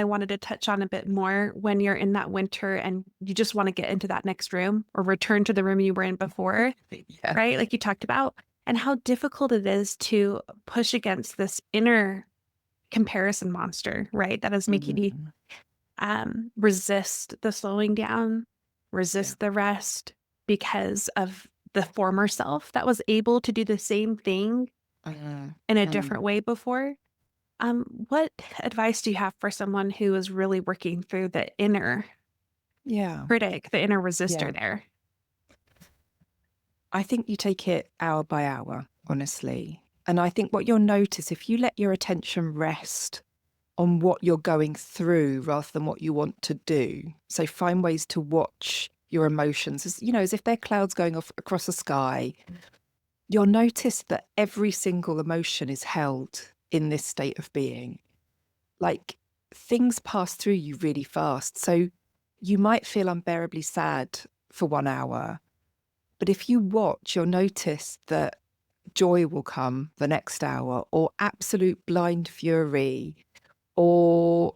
I wanted to touch on a bit more when you're in that winter and you just want to get into that next room or return to the room you were in before, Yeah. right? Like you talked about, and how difficult it is to push against this inner comparison monster, right? That is making you Mhm. resist the slowing down, Yeah. resist the rest because of the former self that was able to do the same thing Mhm. in a Mm. different way before. What advice do you have for someone who is really working through the inner Yeah. critic, the inner Yeah. resistor there? I think you take it hour by hour, honestly. And I think what you'll notice if you let your attention rest on what you're going through rather than what you want to do. So find ways to watch your emotions as as if they're clouds going off across the sky. You'll notice that every single emotion is held in this state of being. Like things pass through you really fast. So you might feel unbearably sad for 1 hour, but if you watch, you'll notice that joy will come the next hour, or absolute blind fury, or,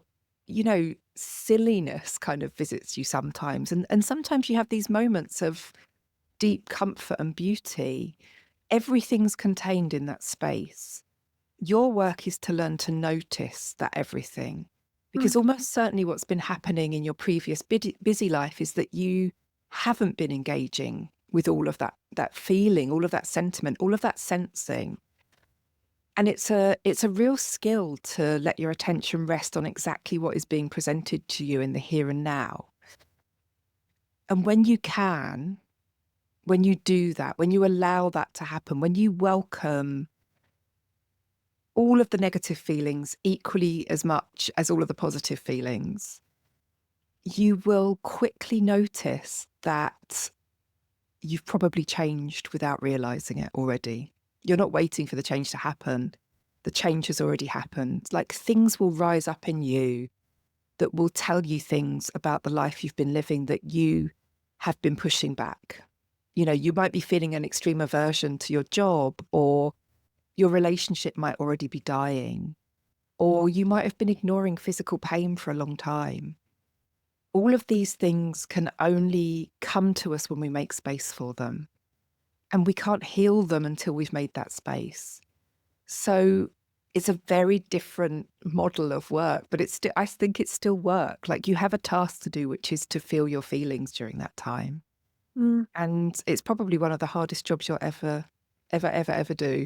silliness kind of visits you sometimes. And sometimes you have these moments of deep comfort and beauty. Everything's contained in that space. Your work is to learn to notice that everything, Mm, because almost certainly what's been happening in your previous busy life is that you haven't been engaging with all of that feeling, all of that sentiment, all of that sensing. And it's a real skill to let your attention rest on exactly what is being presented to you in the here and now. And when you do that, when you allow that to happen, when you welcome all of the negative feelings equally as much as all of the positive feelings, you will quickly notice that you've probably changed without realizing it already. You're not waiting for the change to happen. The change has already happened. Like things will rise up in you that will tell you things about the life you've been living that you have been pushing back. You might be feeling an extreme aversion to your job, or your relationship might already be dying, or you might have been ignoring physical pain for a long time. All of these things can only come to us when we make space for them. And we can't heal them until we've made that space. So it's a very different model of work, but I think it's still work. Like you have a task to do, which is to feel your feelings during that time. mm. And it's probably one of the hardest jobs you'll ever do.